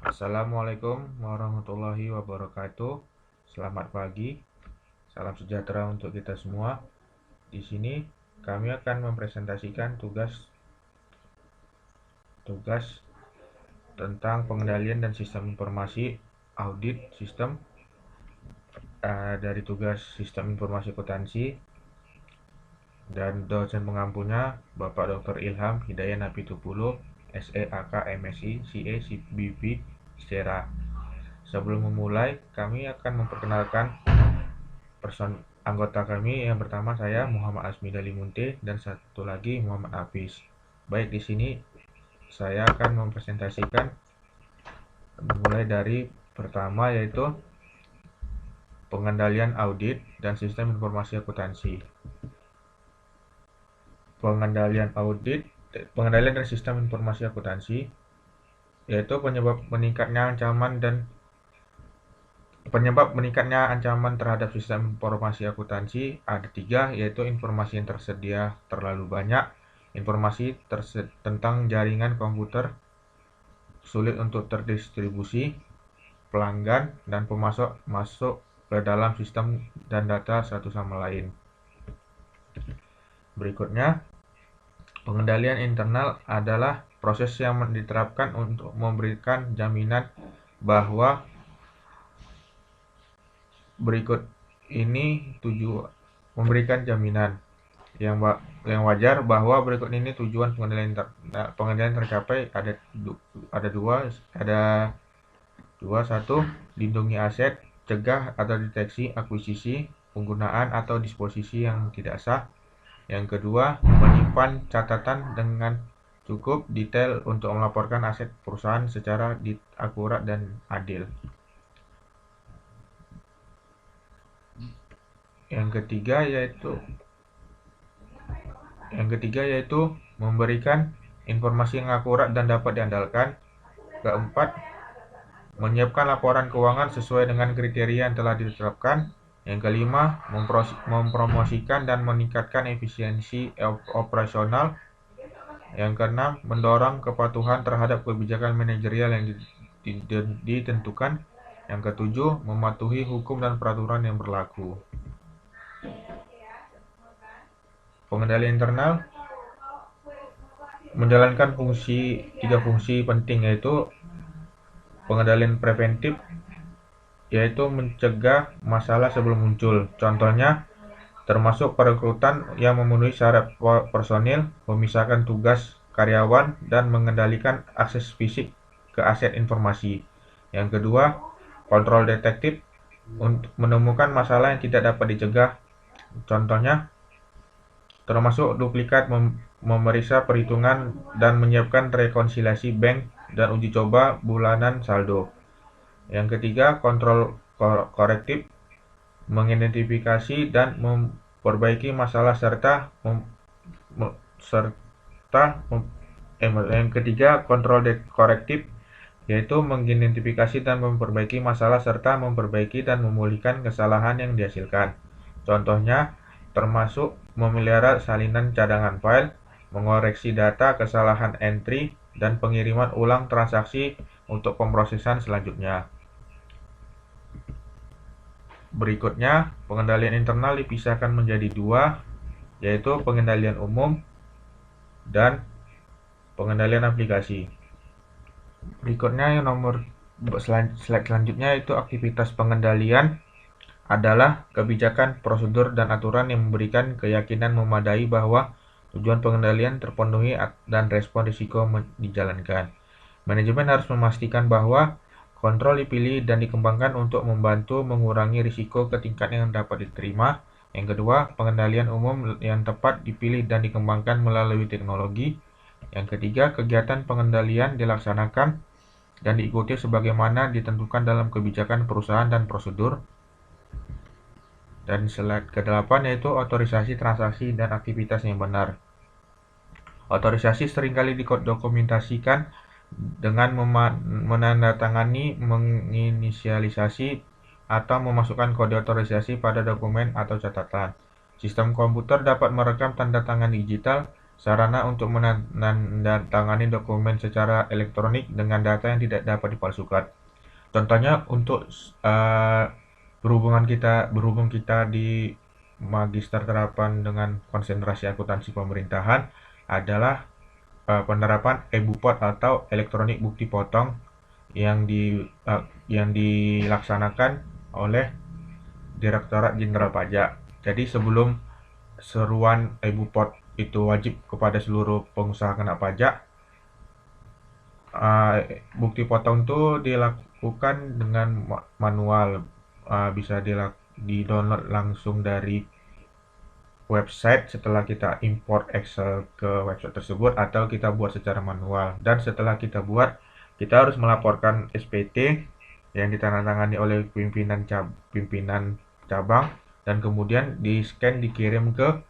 Assalamualaikum warahmatullahi wabarakatuh. Selamat pagi, salam sejahtera untuk kita semua. Di sini kami akan mempresentasikan tugas tentang pengendalian dan sistem informasi audit sistem dari tugas sistem informasi akuntansi, dan dosen pengampunya Bapak Dr. Ilham Hidayat Napitupulu, SEAK MSI CA CBP Sera. Sebelum memulai, kami akan memperkenalkan anggota kami. Yang pertama saya Muhammad Asmi Dalimunte dan satu lagi Muhammad Hafiz. Baik, di sini saya akan mempresentasikan mulai dari pertama, yaitu pengendalian audit dan sistem informasi akuntansi. Pengendalian dan sistem informasi akuntansi yaitu penyebab meningkatnya ancaman terhadap sistem informasi akuntansi ada 3, yaitu informasi yang tersedia terlalu banyak, informasi tentang jaringan komputer sulit untuk terdistribusi, pelanggan dan pemasok masuk ke dalam sistem dan data satu sama lain. Berikutnya, pengendalian internal adalah proses yang diterapkan untuk memberikan jaminan bahwa memberikan jaminan yang wajar bahwa berikut ini tujuan pengendalian tercapai. Ada dua. Satu, lindungi aset, cegah atau deteksi akuisisi, penggunaan atau disposisi yang tidak sah. Yang kedua, menyimpan catatan dengan cukup detail untuk melaporkan aset perusahaan secara akurat dan adil. Yang ketiga yaitu memberikan informasi yang akurat dan dapat diandalkan. Keempat, menyiapkan laporan keuangan sesuai dengan kriteria yang telah ditetapkan. Yang kelima, mempromosikan dan meningkatkan efisiensi operasional. Yang keenam, mendorong kepatuhan terhadap kebijakan manajerial yang ditentukan. Yang ketujuh, mematuhi hukum dan peraturan yang berlaku. Pengendalian internal menjalankan tiga fungsi penting, yaitu pengendalian preventif, yaitu mencegah masalah sebelum muncul. Contohnya termasuk perekrutan yang memenuhi syarat personil, memisahkan tugas karyawan, dan mengendalikan akses fisik ke aset informasi. Yang kedua, kontrol detektif, untuk menemukan masalah yang tidak dapat dicegah. Contohnya termasuk duplikat, memeriksa perhitungan dan menyiapkan rekonsiliasi bank dan uji coba bulanan saldo. Yang ketiga, kontrol korektif, mengidentifikasi dan memperbaiki masalah yang ketiga, kontrol korektif, yaitu mengidentifikasi dan memperbaiki masalah serta memperbaiki dan memulihkan kesalahan yang dihasilkan. Contohnya termasuk memelihara salinan cadangan file, mengoreksi data kesalahan entry, dan pengiriman ulang transaksi untuk pemrosesan selanjutnya. Berikutnya, pengendalian internal dipisahkan menjadi 2, yaitu pengendalian umum dan pengendalian aplikasi. Berikutnya, slide selanjutnya, yaitu aktivitas pengendalian adalah kebijakan, prosedur, dan aturan yang memberikan keyakinan memadai bahwa tujuan pengendalian terpenuhi dan respon risiko dijalankan. Manajemen harus memastikan bahwa kontrol dipilih dan dikembangkan untuk membantu mengurangi risiko ke tingkat yang dapat diterima. Yang kedua, pengendalian umum yang tepat dipilih dan dikembangkan melalui teknologi. Yang ketiga, kegiatan pengendalian dilaksanakan dan diikuti sebagaimana ditentukan dalam kebijakan perusahaan dan prosedur. Dan slide ke-8, yaitu otorisasi transaksi dan aktivitas yang benar. Otorisasi seringkali didokumentasikan dengan menandatangani, menginisialisasi, atau memasukkan kode otorisasi pada dokumen atau catatan. Sistem komputer dapat merekam tanda tangan digital sarana untuk menandatangani dokumen secara elektronik dengan data yang tidak dapat dipalsukan. Contohnya untuk berhubung kita di Magister Terapan dengan konsentrasi akuntansi pemerintahan adalah penerapan e-Bupot atau elektronik bukti potong yang dilaksanakan oleh Direktorat Jenderal Pajak. Jadi sebelum seruan e-Bupot itu wajib kepada seluruh pengusaha kena pajak, bukti potong itu dilakukan dengan manual, bisa di-download langsung dari website setelah kita import Excel ke website tersebut, atau kita buat secara manual. Dan setelah kita buat, kita harus melaporkan SPT yang ditandatangani oleh pimpinan cabang, dan kemudian di-scan dikirim ke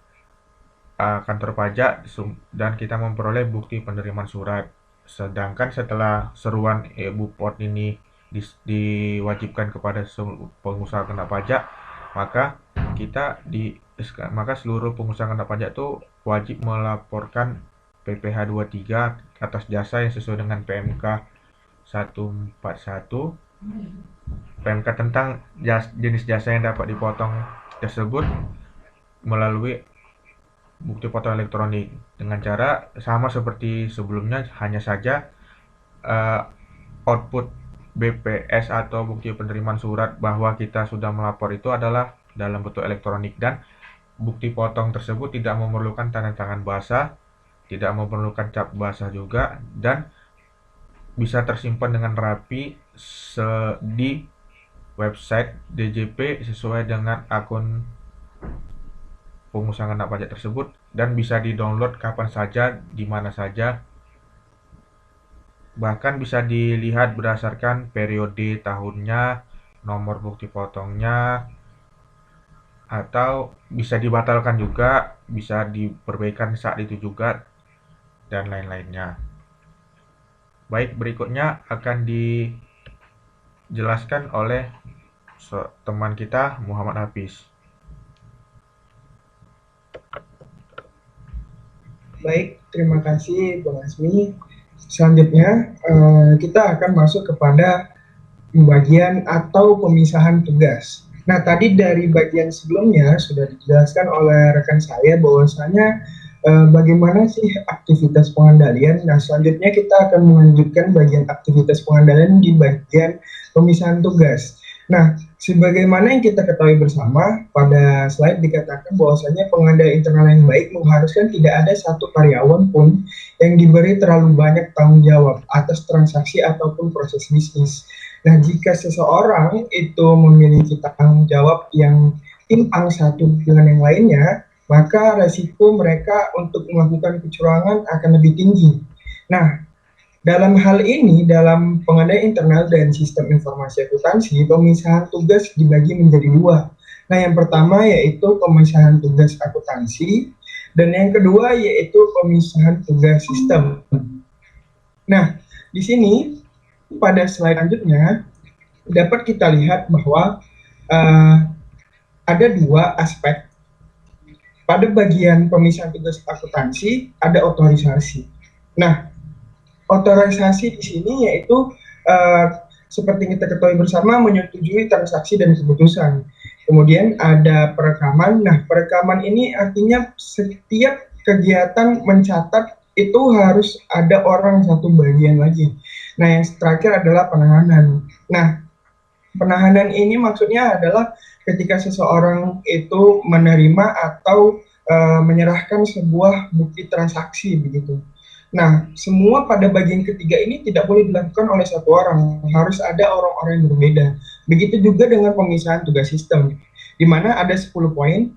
kantor pajak, dan kita memperoleh bukti penerimaan surat. Sedangkan setelah seruan e-Bupot ini diwajibkan kepada pengusaha kena pajak, maka seluruh pengusaha kena pajak itu wajib melaporkan PPh 23 atas jasa yang sesuai dengan PMK 141, PMK tentang jenis jasa yang dapat dipotong tersebut melalui bukti potong elektronik dengan cara sama seperti sebelumnya, hanya saja output BPS atau bukti penerimaan surat bahwa kita sudah melapor itu adalah dalam bentuk elektronik, dan bukti potong tersebut tidak memerlukan tanda tangan basah, tidak memerlukan cap basah juga, dan bisa tersimpan dengan rapi di website DJP sesuai dengan akun pengusaha kena pajak tersebut, dan bisa di-download kapan saja, di mana saja. Bahkan bisa dilihat berdasarkan periode tahunnya, nomor bukti potongnya, atau bisa dibatalkan juga, bisa diperbaikan saat itu juga, dan lain-lainnya. Baik, berikutnya akan dijelaskan oleh teman kita Muhammad Hafiz. Baik, terima kasih Bang Asmi. Selanjutnya kita akan masuk kepada pembagian atau pemisahan tugas. Nah, tadi dari bagian sebelumnya sudah dijelaskan oleh rekan saya bahwasanya bagaimana sih aktivitas pengendalian. Nah, selanjutnya kita akan melanjutkan bagian aktivitas pengendalian di bagian pemisahan tugas. Nah, sebagaimana yang kita ketahui bersama, pada slide dikatakan bahwasanya pengendalian internal yang baik mengharuskan tidak ada satu karyawan pun yang diberi terlalu banyak tanggung jawab atas transaksi ataupun proses bisnis. Nah, jika seseorang itu memiliki tanggung jawab yang timpang satu dengan yang lainnya, maka resiko mereka untuk melakukan kecurangan akan lebih tinggi. Nah, dalam hal ini, dalam pengendalian internal dan sistem informasi akuntansi, pemisahan tugas dibagi menjadi dua. Nah, yang pertama yaitu pemisahan tugas akuntansi, dan yang kedua yaitu pemisahan tugas sistem. Nah, di sini pada slide selanjutnya dapat kita lihat bahwa ada dua aspek. Pada bagian pemisahan tugas akuntansi ada otorisasi. Nah, otorisasi di sini yaitu seperti kita ketahui bersama menyetujui transaksi dan keputusan. Kemudian ada perekaman. Nah, perekaman ini artinya setiap kegiatan mencatat itu harus ada orang satu bagian lagi. Nah, yang terakhir adalah penahanan. Nah, penahanan ini maksudnya adalah ketika seseorang itu menerima atau menyerahkan sebuah bukti transaksi begitu. Nah, semua pada bagian ketiga ini tidak boleh dilakukan oleh satu orang, harus ada orang-orang yang berbeda. Begitu juga dengan pemisahan tugas sistem, di mana ada 10 poin,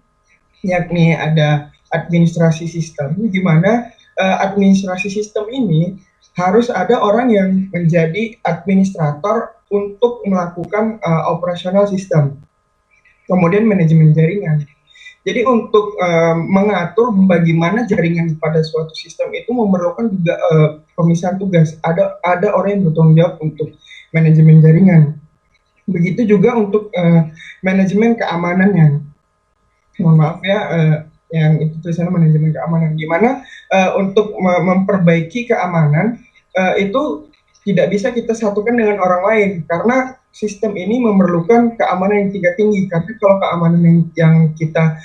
yakni ada administrasi sistem, di mana administrasi sistem ini harus ada orang yang menjadi administrator untuk melakukan operasional sistem. Kemudian manajemen jaringan. Jadi untuk mengatur bagaimana jaringan pada suatu sistem itu memerlukan juga pemisahan tugas. Ada orang yang bertanggung jawab untuk manajemen jaringan. Begitu juga untuk manajemen keamanannya. Mohon maaf ya, yang itu tulisannya manajemen keamanan, di mana untuk memperbaiki keamanan itu tidak bisa kita satukan dengan orang lain, karena sistem ini memerlukan keamanan yang tingkat tinggi. Karena kalau keamanan yang kita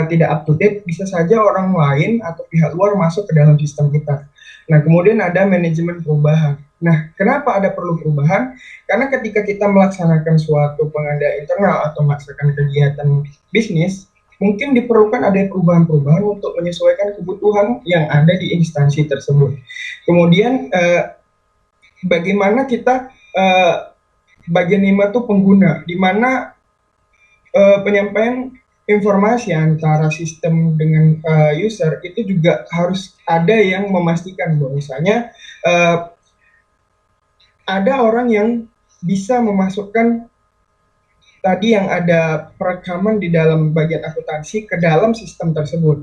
tidak up to date, bisa saja orang lain atau pihak luar masuk ke dalam sistem kita. Nah, kemudian ada manajemen perubahan. Nah, kenapa ada perlu perubahan? Karena ketika kita melaksanakan suatu pengadaan internal atau melaksanakan kegiatan bisnis, mungkin diperlukan ada perubahan-perubahan untuk menyesuaikan kebutuhan yang ada di instansi tersebut. Kemudian bagaimana kita bagian 5 itu pengguna, di mana penyampaian informasi antara sistem dengan user itu juga harus ada yang memastikan bahwasanya ada orang yang bisa memasukkan tadi yang ada perekaman di dalam bagian akuntansi ke dalam sistem tersebut.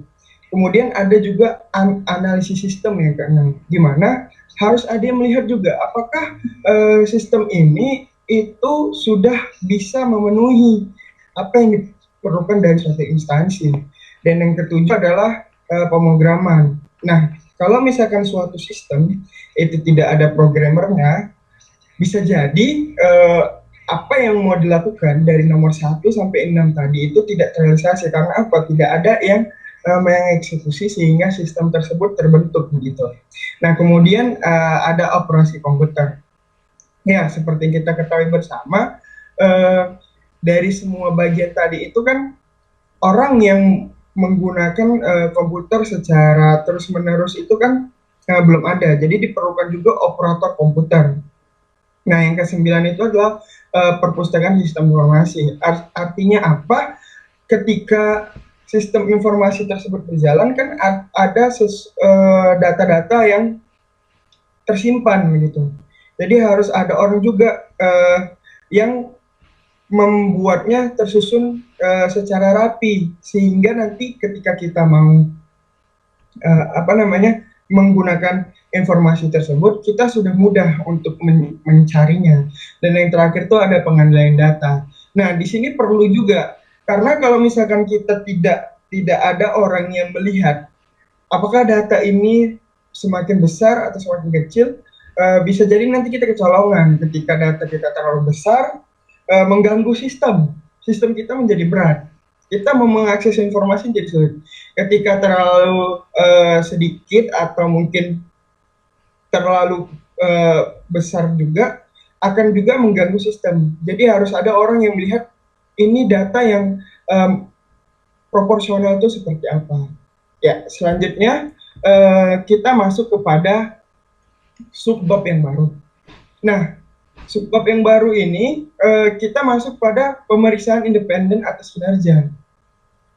Kemudian ada juga analisis sistem yang keenam, di mana harus ada yang melihat juga apakah sistem ini itu sudah bisa memenuhi apa yang diperlukan dari suatu instansi. Dan yang ketujuh adalah pemrograman. Nah, kalau misalkan suatu sistem itu tidak ada programmernya, bisa jadi apa yang mau dilakukan dari nomor 1 sampai 6 tadi itu tidak terrealisasi. Karena apa? Tidak ada yang mengeksekusi sehingga sistem tersebut terbentuk begitu. Nah, kemudian ada operasi komputer. Ya, seperti kita ketahui bersama, dari semua bagian tadi itu kan orang yang menggunakan komputer secara terus-menerus itu kan belum ada. Jadi diperlukan juga operator komputer. Nah, yang ke-9 itu adalah perpustakaan sistem informasi. Artinya apa? Ketika sistem informasi tersebut berjalan kan ada data-data yang tersimpan begitu. Jadi harus ada orang juga yang membuatnya tersusun secara rapi, sehingga nanti ketika kita mau menggunakan informasi tersebut, kita sudah mudah untuk mencarinya. Dan yang terakhir itu ada pengendalian data. Nah, di sini perlu juga, karena kalau misalkan kita tidak ada orang yang melihat apakah data ini semakin besar atau semakin kecil, bisa jadi nanti kita kecolongan ketika data kita terlalu besar, mengganggu sistem kita menjadi berat. Kita mau mengakses informasi jadi sulit. Ketika terlalu sedikit atau mungkin terlalu besar juga akan juga mengganggu sistem. Jadi harus ada orang yang melihat ini data yang proporsional itu seperti apa. Ya, selanjutnya kita masuk kepada subbab yang baru. Nah, subbab yang baru ini kita masuk pada pemeriksaan independen atas kinerja.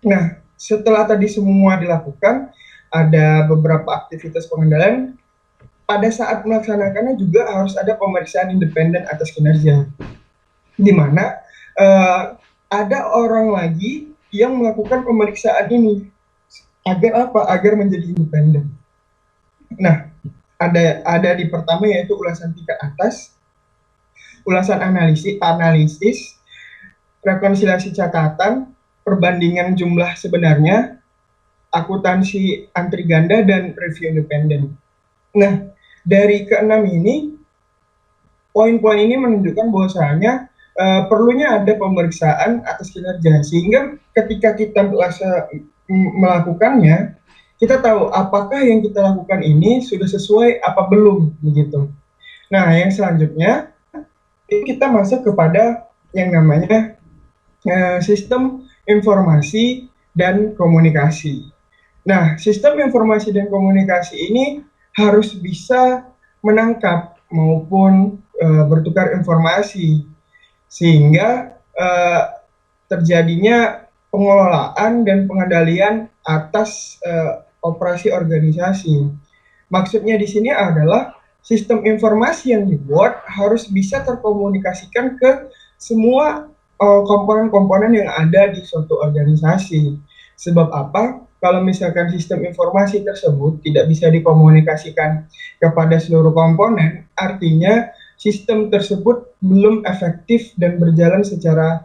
Nah, setelah tadi semua dilakukan, ada beberapa aktivitas pengendalian. Pada saat melaksanakannya juga harus ada pemeriksaan independen atas kinerja, di mana ada orang lagi yang melakukan pemeriksaan ini. Agar apa? Agar menjadi independen. Nah, ada di pertama yaitu ulasan tingkat atas, ulasan analisis, rekonsiliasi catatan, perbandingan jumlah sebenarnya, akuntansi antri ganda, dan review independen. Nah, dari keenam ini, poin-poin ini menunjukkan bahwasanya perlunya ada pemeriksaan atas kinerja, sehingga ketika kita melakukannya, kita tahu apakah yang kita lakukan ini sudah sesuai apa belum, begitu. Nah, yang selanjutnya kita masuk kepada yang namanya sistem informasi dan komunikasi. Nah, sistem informasi dan komunikasi ini harus bisa menangkap maupun bertukar informasi, sehingga terjadinya pengelolaan dan pengendalian atas operasi organisasi. Maksudnya di sini adalah sistem informasi yang dibuat harus bisa terkomunikasikan ke semua komponen-komponen yang ada di suatu organisasi. Sebab apa? Kalau misalkan sistem informasi tersebut tidak bisa dikomunikasikan kepada seluruh komponen, artinya sistem tersebut belum efektif dan berjalan secara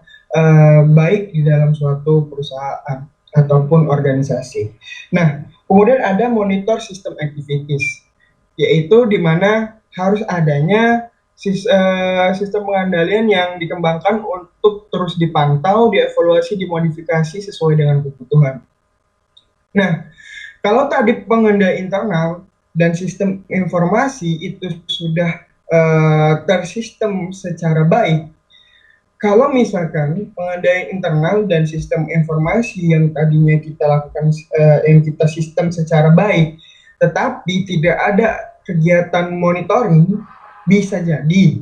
baik di dalam suatu perusahaan. ataupun organisasi. Nah, kemudian ada monitor system activities, yaitu di mana harus adanya sistem pengendalian yang dikembangkan untuk terus dipantau, dievaluasi, dimodifikasi sesuai dengan kebutuhan. Nah, kalau tadi pengendalian internal dan sistem informasi itu sudah tersistem secara baik, kalau misalkan pengendalian internal dan sistem informasi yang tadinya kita lakukan, yang kita sistem secara baik, tetapi tidak ada kegiatan monitoring, bisa jadi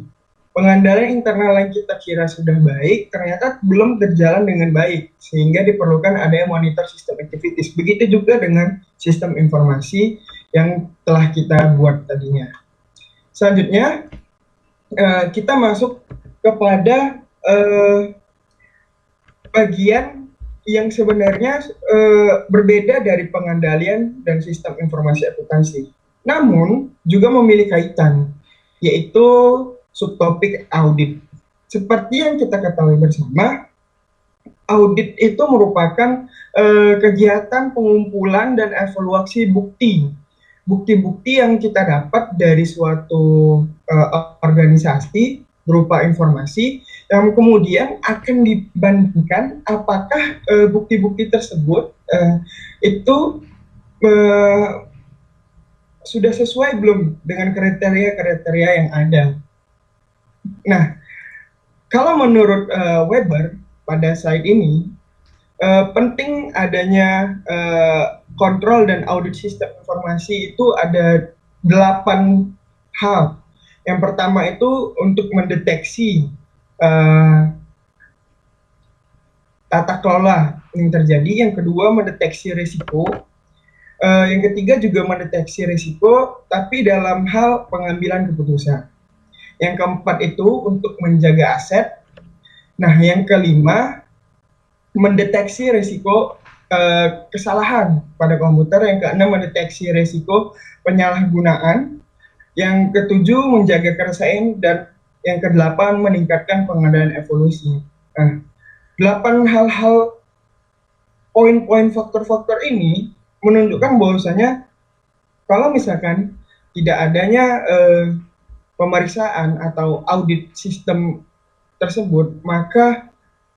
pengendalian internal yang kita kira sudah baik ternyata belum berjalan dengan baik, sehingga diperlukan adanya monitor sistem activities. Begitu juga dengan sistem informasi yang telah kita buat tadinya. Selanjutnya kita masuk kepada bagian yang sebenarnya berbeda dari pengendalian dan sistem informasi akuntansi, namun juga memiliki kaitan, yaitu subtopik audit. Seperti yang kita ketahui bersama, audit itu merupakan kegiatan pengumpulan dan evaluasi bukti-bukti yang kita dapat dari suatu organisasi berupa informasi yang kemudian akan dibandingkan apakah bukti-bukti tersebut itu sudah sesuai belum dengan kriteria-kriteria yang ada. Nah, kalau menurut Weber pada slide ini, penting adanya kontrol dan audit sistem informasi itu ada 8 hal. Yang pertama itu untuk mendeteksi tata kelola yang terjadi. Yang kedua, mendeteksi risiko. Yang ketiga juga mendeteksi risiko, tapi dalam hal pengambilan keputusan. Yang keempat itu untuk menjaga aset. Nah, yang kelima, mendeteksi risiko kesalahan pada komputer. Yang keenam, mendeteksi risiko penyalahgunaan. Yang ketujuh, menjaga keresahan. Dan yang kedelapan, meningkatkan pengendalian evolusi. Nah, 8 hal-hal poin-poin faktor-faktor ini menunjukkan bahwasanya kalau misalkan tidak adanya pemeriksaan atau audit sistem tersebut, maka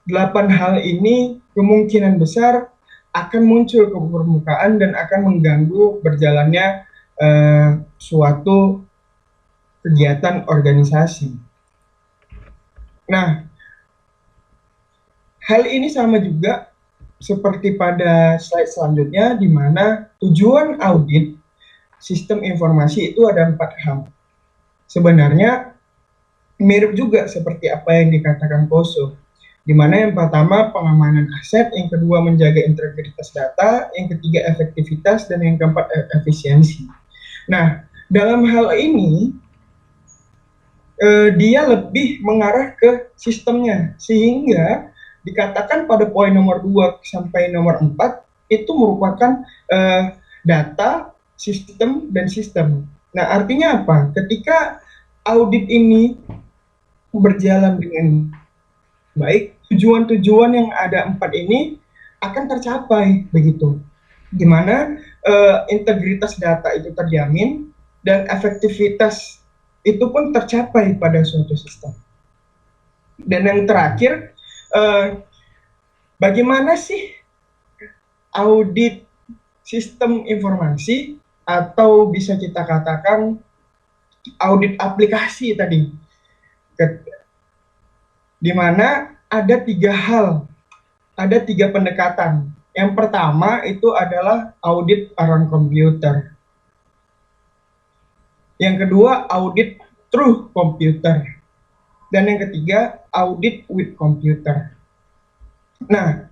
8 hal ini kemungkinan besar akan muncul ke permukaan dan akan mengganggu berjalannya suatu kegiatan organisasi. Nah, hal ini sama juga seperti pada slide selanjutnya, di mana tujuan audit sistem informasi itu ada 4 hal. Sebenarnya mirip juga seperti apa yang dikatakan Poso, di mana yang pertama pengamanan aset, yang kedua menjaga integritas data, yang ketiga efektivitas, dan yang keempat efisiensi. Nah, dalam hal ini dia lebih mengarah ke sistemnya, sehingga dikatakan pada poin nomor 2 sampai nomor 4 itu merupakan data, sistem, dan sistem. Nah, artinya apa? Ketika audit ini berjalan dengan baik, tujuan-tujuan yang ada 4 ini akan tercapai, begitu. Di mana integritas data itu terjamin dan efektivitas itu pun tercapai pada suatu sistem. Dan yang terakhir, bagaimana sih audit sistem informasi, atau bisa kita katakan audit aplikasi tadi, di mana ada 3 hal, ada 3 pendekatan. Yang pertama itu adalah audit around computer. Yang kedua, audit through computer. Dan yang ketiga, audit with computer. Nah,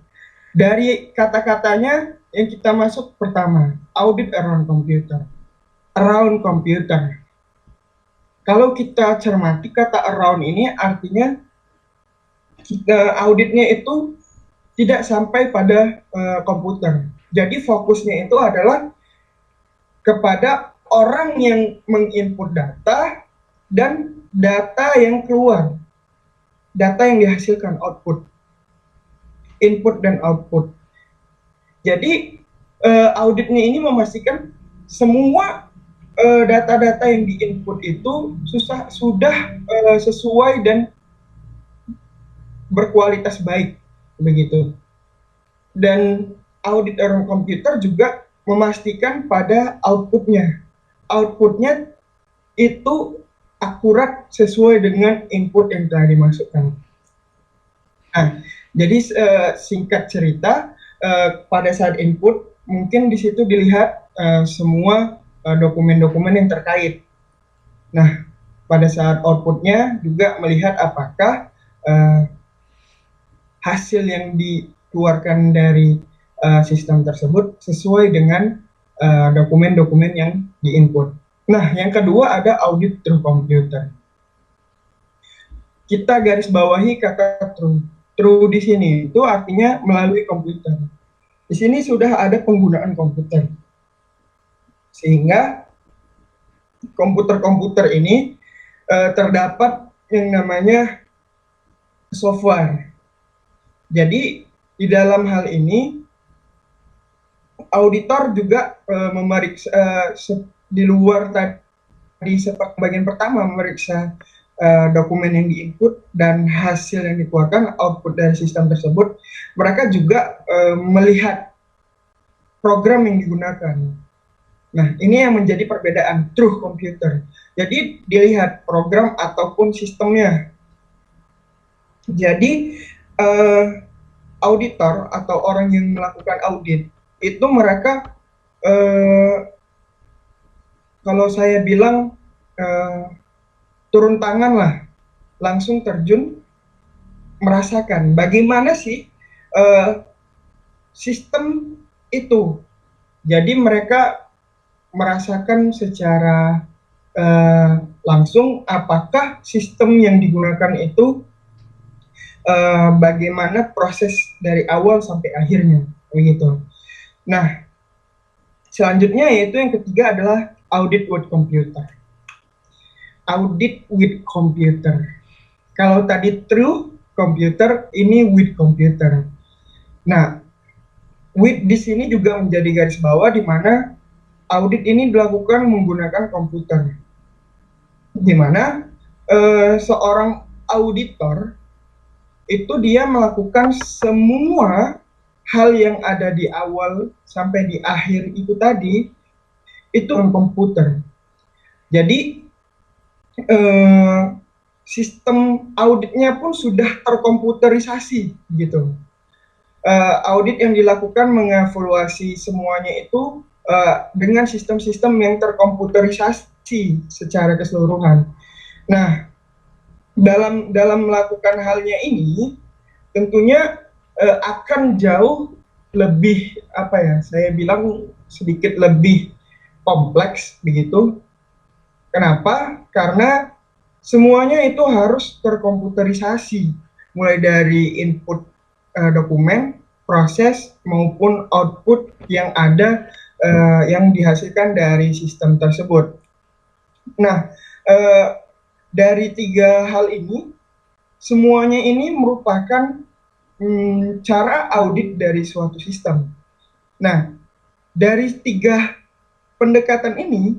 dari kata-katanya yang kita masuk pertama, audit around computer. Around computer. Kalau kita cermati kata around ini artinya auditnya itu tidak sampai pada komputer. Jadi fokusnya itu adalah kepada orang yang menginput data dan data yang keluar, data yang dihasilkan, output, input dan output. Jadi auditnya ini memastikan semua data-data yang diinput itu sudah sesuai dan berkualitas baik begitu. Dan audit orang komputer juga memastikan pada outputnya. Outputnya itu akurat sesuai dengan input yang telah dimasukkan. Nah, jadi singkat cerita, pada saat input mungkin di situ dilihat semua dokumen-dokumen yang terkait. Nah, pada saat outputnya juga melihat apakah hasil yang dikeluarkan dari sistem tersebut sesuai dengan dokumen-dokumen yang diinput. Nah, yang kedua ada audit through computer. Kita garis bawahi kata true. True di sini itu artinya melalui komputer. Di sini sudah ada penggunaan komputer. Sehingga komputer-komputer ini terdapat yang namanya software. Jadi di dalam hal ini auditor juga memeriksa di luar tadi seperti bagian pertama memeriksa dokumen yang diinput dan hasil yang dikeluarkan output dari sistem tersebut, mereka juga melihat program yang digunakan. Nah, ini yang menjadi perbedaan true computer. Jadi dilihat program ataupun sistemnya. Jadi auditor atau orang yang melakukan audit itu mereka kalau saya bilang turun tangan lah, langsung terjun merasakan bagaimana sih sistem itu. Jadi mereka merasakan secara langsung apakah sistem yang digunakan itu bagaimana proses dari awal sampai akhirnya begitu. Nah, selanjutnya yaitu yang ketiga adalah audit with computer. Audit with computer. Kalau tadi true computer, ini with computer. Nah, with di sini juga menjadi garis bawah di mana audit ini dilakukan menggunakan komputer. Di mana seorang auditor itu dia melakukan semua hal yang ada di awal sampai di akhir itu tadi itu dengan komputer. Jadi sistem auditnya pun sudah terkomputerisasi gitu. Audit yang dilakukan mengevaluasi semuanya itu dengan sistem-sistem yang terkomputerisasi secara keseluruhan. Nah, dalam melakukan halnya ini tentunya akan jauh lebih apa ya, saya bilang sedikit lebih kompleks begitu. Kenapa? Karena semuanya itu harus terkomputerisasi, mulai dari input dokumen, proses maupun output yang ada yang dihasilkan dari sistem tersebut. Nah, dari tiga hal ini, semuanya ini merupakan cara audit dari suatu sistem. Nah, dari tiga pendekatan ini,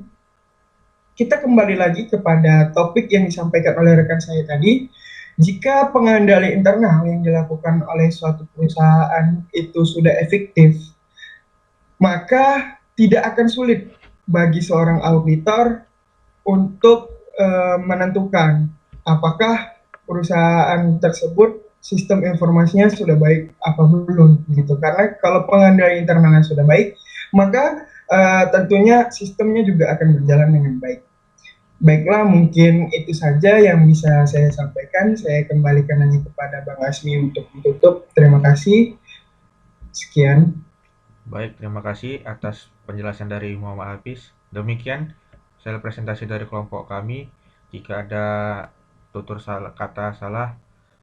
kita kembali lagi kepada topik yang disampaikan oleh rekan saya tadi. Jika pengendalian internal yang dilakukan oleh suatu perusahaan itu sudah efektif, maka tidak akan sulit bagi seorang auditor untuk menentukan apakah perusahaan tersebut sistem informasinya sudah baik apa belum gitu. Karena kalau pengendalian internalnya sudah baik, maka tentunya sistemnya juga akan berjalan dengan baik. Baiklah, mungkin itu saja yang bisa saya sampaikan. Saya kembalikan lagi kepada Bang Asmi untuk menutup. Terima kasih. Sekian. Baik, terima kasih atas penjelasan dari Muhammad Hafiz. Demikian hasil presentasi dari kelompok kami. Jika ada tutur kata salah,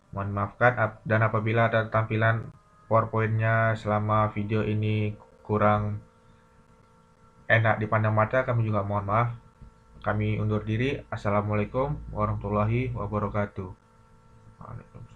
mohon maafkan. Dan apabila ada tampilan PowerPoint-nya selama video ini kurang enak dipandang mata, kami juga mohon maaf. Kami undur diri. Assalamualaikum warahmatullahi wabarakatuh. Waalaikumsalam.